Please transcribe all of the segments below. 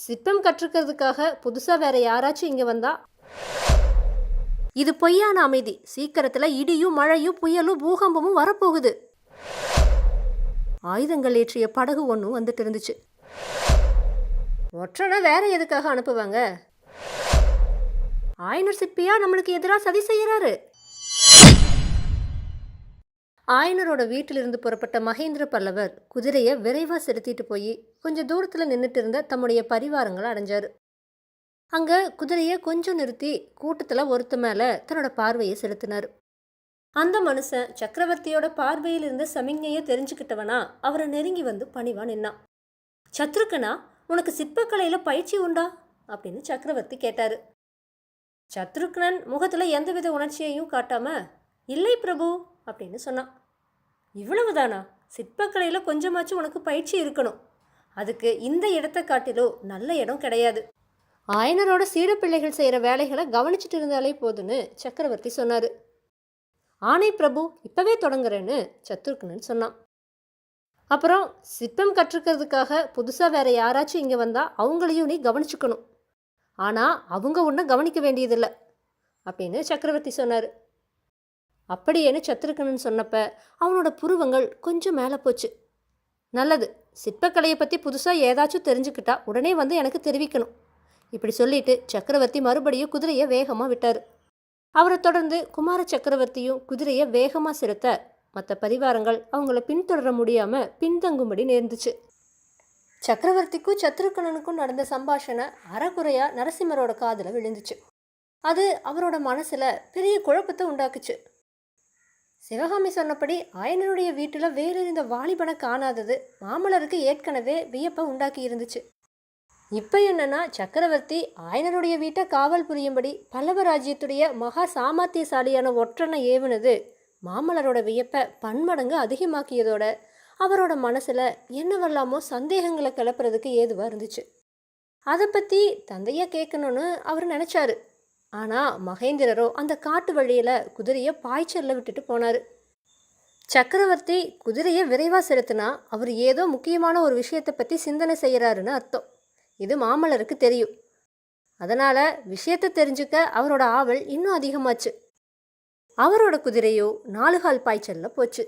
சிற்பம் கற்றுக்கிறதுக்காக புதுசா வேற யாராச்சும் இங்க வந்தா இது பொய்யான அமைதி. சீக்கிரத்துல இடியும் மழையும் புயலும் பூகம்பமும் வரப்போகுது. ஆயுதங்கள் ஏற்றிய படகு ஒன்றும் வந்துட்டு இருந்துச்சு. ஒற்றனை வேற எதுக்காக அனுப்புவாங்க? ஆயனர் சிற்பியா நம்மளுக்கு எதிராக சதி செய்யறாரு. ஆயனரோட வீட்டிலிருந்து புறப்பட்ட மகேந்திர பல்லவர் குதிரையை விரைவா செலுத்திட்டு போய் கொஞ்சம் தூரத்துல நின்றுட்டு இருந்த தம்முடைய பரிவாரங்களை அடைஞ்சாரு. அங்க குதிரையை கொஞ்சம் நிறுத்தி கூட்டத்துல ஒருத்த மேல தன்னோட பார்வையை செலுத்தினாரு. அந்த மனுஷன் சக்கரவர்த்தியோட பார்வையில் இருந்த சமிக்ஞையை தெரிஞ்சுக்கிட்டவனா அவரை நெருங்கி வந்து பணிவா நின்னான். சத்ருக்கனா, உனக்கு சிற்பக்கலையில பயிற்சி உண்டா அப்படின்னு சக்கரவர்த்தி கேட்டாரு. சத்ருக்னன் முகத்துல எந்தவித உணர்ச்சியையும் காட்டாம, இல்லை பிரபு அப்படின்னு சொன்னான். இவ்வளவுதானா? சிற்பக்கலையில கொஞ்சமாச்சும் உனக்கு பயிற்சி இருக்கணும். அதுக்கு இந்த இடத்தை காட்டிலும் நல்ல இடம் கிடையாது. ஆயனரோட சீடப்பிள்ளைகள் செய்கிற வேலைகளை கவனிச்சுட்டு இருந்தாலே போதுன்னு சக்கரவர்த்தி சொன்னார். ஆணை பிரபு, இப்பவே தொடங்குறேன்னு சத்ருக்னன் சொன்னான். அப்புறம் சிற்பம் கற்றுக்கிறதுக்காக புதுசாக வேற யாராச்சும் இங்கே வந்தால் அவங்களையும் நீ கவனிச்சுக்கணும். ஆனால் அவங்க ஒன்றும் கவனிக்க வேண்டியதில்லை அப்படின்னு சக்கரவர்த்தி சொன்னார். அப்படியேன்னு சத்ருக்னன் சொன்னப்ப அவனோட புருவங்கள் கொஞ்சம் மேலே போச்சு. நல்லது, சிற்பக்கலையை பற்றி புதுசாக ஏதாச்சும் தெரிஞ்சுக்கிட்டா உடனே வந்து எனக்கு தெரிவிக்கணும். இப்படி சொல்லிட்டு சக்கரவர்த்தி மறுபடியும் குதிரையை வேகமாக விட்டார். அவரை தொடர்ந்து குமார சக்கரவர்த்தியும் குதிரையை வேகமாக செலுத்த மற்ற பரிவாரங்கள் அவங்கள பின்தொடர முடியாமல் பின்தங்கும்படி நேர்ந்துச்சு. சக்கரவர்த்திக்கும் சத்ருக்கனனுக்கும் நடந்த சம்பாஷணை அறகுறையா நரசிம்மரோட காதில் விழுந்துச்சு. அது அவரோட மனசில் பெரிய குழப்பத்தை உண்டாக்குச்சு. சிவகாமி சொன்னபடி ஆயனருடைய வீட்டில் வேறெறிந்த வாலிபனை காணாதது மாமல்லருக்கு ஏற்கனவே வியப்பை உண்டாக்கி இருந்துச்சு. இப்போ என்னன்னா, சக்கரவர்த்தி ஆயனருடைய வீட்டை காவல் புரியும்படி பல்லவ ராஜ்யத்துடைய மகா சாமர்த்தியசாலியான ஒற்றனை ஏவுனது மாமல்லரோட வியப்பை பன்மடங்கு அதிகமாக்கியதோட அவரோட மனசில் என்னவெல்லாமோ சந்தேகங்களை கிளப்புறதுக்கு ஏதுவாக இருந்துச்சு. அதை பற்றி தந்தையை கேட்கணும்னு அவர் நினச்சாரு. ஆனால் மகேந்திரரோ அந்த காட்டு வழியில் குதிரையை பாய்ச்சல்ல விட்டுட்டு போனார். சக்கரவர்த்தி குதிரையை விரைவாக செலுத்தினா அவர் ஏதோ முக்கியமான ஒரு விஷயத்தை பற்றி சிந்தனை செய்கிறாருன்னு அர்த்தம். இது மாமல்லருக்கு தெரியும். அதனால் விஷயத்தை தெரிஞ்சுக்க அவரோட ஆவல் இன்னும் அதிகமாச்சு. அவரோட குதிரையோ 4 கால் பாய்ச்சல்ல போச்சு.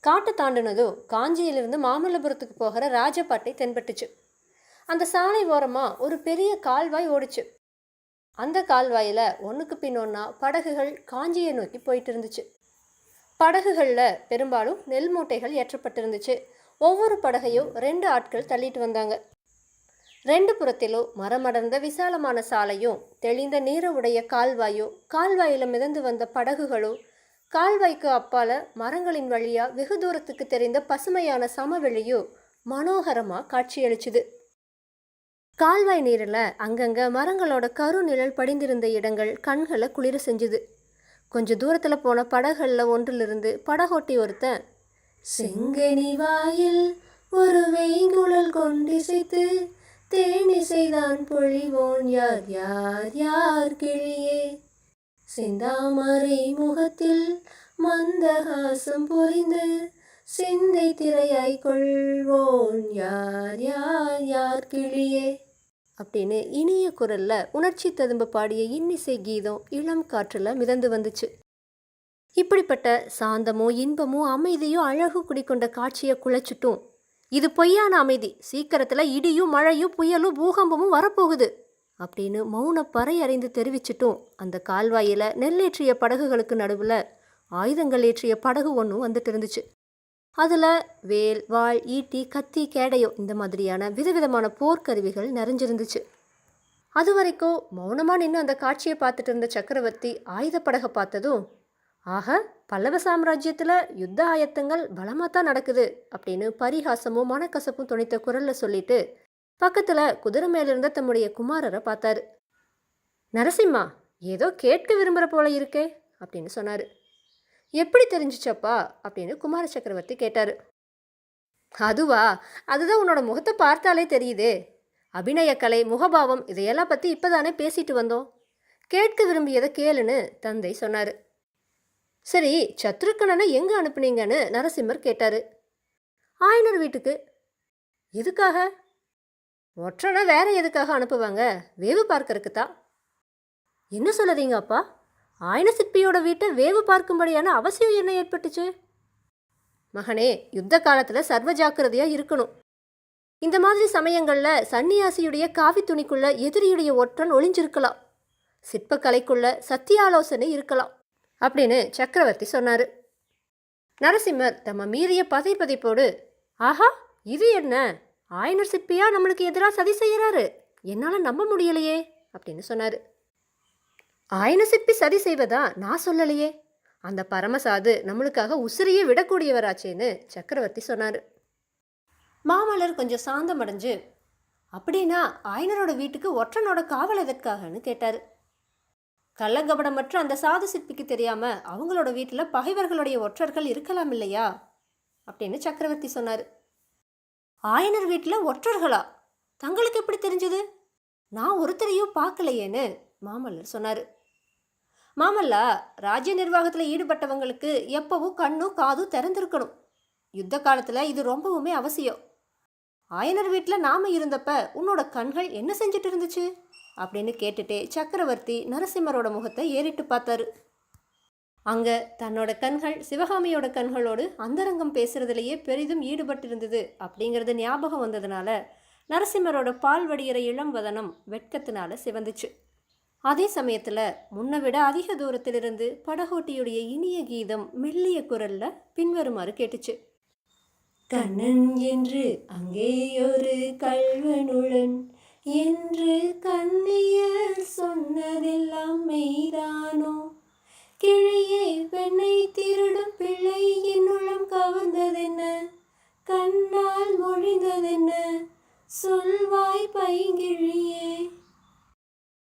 காட்டை தாண்டினதோ காஞ்சியிலிருந்து மாமல்லபுரத்துக்கு போகிற ராஜபாட்டை தென்பட்டுச்சு. அந்த சாலை ஓரமாக ஒரு பெரிய கால்வாய் ஓடிச்சு. அந்த கால்வாயில் ஒன்றுக்கு பின் ஒன்றா படகுகள் காஞ்சியை நோக்கி போயிட்டு இருந்துச்சு. படகுகளில் பெரும்பாலும் நெல் மூட்டைகள் ஏற்றப்பட்டிருந்துச்சு. ஒவ்வொரு படகையும் 2 ஆட்கள் தள்ளிட்டு வந்தாங்க. 2 புறத்திலும் மரமடர்ந்த விசாலமான சாலையும் தெளிந்த நீர உடைய கால்வாயும் கால்வாயில் மிதந்து வந்த படகுகளும் கால்வாய்க்கு அப்பால மரங்களின் வழியா வெகு தூரத்துக்கு தெரிந்த பசுமையான சமவெளியும் மனோகரமாக காட்சியளிச்சுது. கால்வாய் நீரில் அங்கங்கே மரங்களோட கருநிழல் படிந்திருந்த இடங்கள் கண்களை குளிர செஞ்சுது. கொஞ்சம் தூரத்தில் போன படகுகளில் ஒன்றிலிருந்து படகோட்டி ஒருத்தன், செங்கனி வாயில் ஒரு வெய்குழல் கொண்டிசைத்து தேனிசைதான் பொழிவோன் யார் யார் யார் கிளியே, செந்தாமரை முகத்தில் மந்தஹாசம் பொறிந்து சிந்தை திரையாய் கொள்வோன் யார் யார் யார் கிளியே அப்படின்னு இனிய குரல்ல உணர்ச்சி ததும்ப பாடிய இன்னிசை கீதம் இளம் காற்றுல மிதந்து வந்துச்சு. இப்படிப்பட்ட சாந்தமோ இன்பமோ அமைதியோ அழகு குடிக்கொண்ட காட்சியை குலைச்சிட்டும், இது பொய்யான அமைதி, சீக்கிரத்துல இடியும் மழையும் புயலும் பூகம்பமும் வரப்போகுது அப்படின்னு மௌன பறை அறிந்து தெரிவிச்சிட்டும் அந்த கால்வாயில நெல்லேற்றிய படகுகளுக்கு நடுவில் ஆயுதங்கள் ஏற்றிய படகு ஒன்றும் வந்துட்டு இருந்துச்சு. அதில் வேல், வாள், ஈட்டி, கத்தி, கேடையோ இந்த மாதிரியான விதவிதமான போர்க்கருவிகள் நிறைஞ்சிருந்துச்சு. அது வரைக்கும் மௌனமாக நின்று அந்த காட்சியை பார்த்துட்டு இருந்த சக்கரவர்த்தி ஆயுதப்படகை பார்த்ததும், ஆக பல்லவ சாம்ராஜ்யத்தில் யுத்த ஆயத்தங்கள் பலமாக தான் நடக்குது அப்படின்னு பரிகாசமும் மனக்கசப்பும் துணித்த குரலில் சொல்லிட்டு பக்கத்தில் குதிரை மேலிருந்த தம்முடைய குமாரரை பார்த்தாரு. நரசிம்மா, ஏதோ கேட்க விரும்புகிற போல இருக்கே அப்படின்னு சொன்னார். எப்படி தெரிஞ்சிச்சப்பா அப்படின்னு குமார சக்கரவர்த்தி கேட்டார். அதுவா, அதுதான் உன்னோட முகத்தை பார்த்தாலே தெரியுதே. அபிநயக்கலை, முகபாவம் இதையெல்லாம் பற்றி இப்போதானே பேசிட்டு வந்தோம். கேட்க விரும்பியதை கேளுன்னு தந்தை சொன்னார். சரி, சத்ருக்கனனை எங்கே அனுப்புனீங்கன்னு நரசிம்மர் கேட்டார். ஆயனர் வீட்டுக்கு. எதுக்காக? ஒற்றனை வேற எதுக்காக அனுப்புவாங்க? வேவு பார்க்கறதுக்கு தான். என்ன சொல்லுறீங்க அப்பா? ஆயன சிற்பியோட வீட்டை வேவு பார்க்கும்படியான அவசியம் என்ன ஏற்பட்டுச்சு? மகனே, யுத்த காலத்தில் சர்வ ஜாக்கிரதையாக இருக்கணும். இந்த மாதிரி சமயங்களில் சன்னியாசியுடைய காவி துணிக்குள்ள எதிரியுடைய ஒற்றன் ஒளிஞ்சிருக்கலாம். சிற்பக்கலைக்குள்ள சத்திய ஆலோசனை இருக்கலாம் அப்படின்னு சக்கரவர்த்தி சொன்னார். நரசிம்மர் தம்ம மீறிய பதைப்பதைப்போடு, ஆஹா, இது என்ன? ஆயனர் சிற்பியா நம்மளுக்கு எதிராக சதி செய்கிறாரு? என்னால் நம்ப முடியலையே அப்படின்னு சொன்னார். ஆயன சிற்பி சதி செய்வதா நான் சொல்லலையே. அந்த பரமசாது நம்மளுக்காக உசிரியே விடக்கூடியவராச்சேன்னு சக்கரவர்த்தி சொன்னார். மாமல்லர் கொஞ்சம் சாந்தம் அடைஞ்சு, அப்படின்னா ஆயனரோட வீட்டுக்கு ஒற்றனோட காவல் எதற்காகன்னு கேட்டார். கள்ளங்கபடமற்ற அந்த சாது சிற்பிக்கு தெரியாம அவங்களோட வீட்டில் பகைவர்களுடைய ஒற்றர்கள் இருக்கலாம் இல்லையா அப்படின்னு சக்கரவர்த்தி சொன்னார். ஆயனர் வீட்டில் ஒற்றர்களா? தங்களுக்கு எப்படி தெரிஞ்சது? நான் ஒருத்தரையும் பார்க்கலையேன்னு மாமல்லர் சொன்னார். மாமல்லா, ராஜ்ய நிர்வாகத்தில் ஈடுபட்டவங்களுக்கு எப்பவும் கண்ணும் காதும் திறந்திருக்கணும். யுத்த காலத்தில் இது ரொம்பவுமே அவசியம். ஆயனர் வீட்டில் நாம இருந்தப்ப உன்னோட கண்கள் என்ன செஞ்சுட்டு இருந்துச்சு அப்படின்னு கேட்டுட்டே சக்கரவர்த்தி நரசிம்மரோட முகத்தை ஏறிட்டு பார்த்தாரு. அங்கே தன்னோட கண்கள் சிவகாமியோட கண்களோடு அந்தரங்கம் பேசுறதுலேயே பெரிதும் ஈடுபட்டிருந்தது அப்படிங்கிறது ஞாபகம் வந்ததுனால நரசிம்மரோட பால் வடிகிற இளம் வதனம் வெட்கத்தினால சிவந்துச்சு. அதே சமயத்தில் முன்னை விட அதிக தூரத்திலிருந்து படகோட்டியுடைய இனிய கீதம் மெல்லிய குரல்ல பின்வருமாறு கேட்டுச்சு. கண்ணன் என்று அங்கேயொரு கள்வனுளன் என்று கண்ணியர் சொன்னதெல்லாம் மெய்தானோ? கிழியே பெண்ணை திருடும் பிள்ளை என்னுள்ளம் கவர்ந்ததென்ன? கண்ணால் மொழிந்ததென்ன? சொல்வாய் பைங்கிழி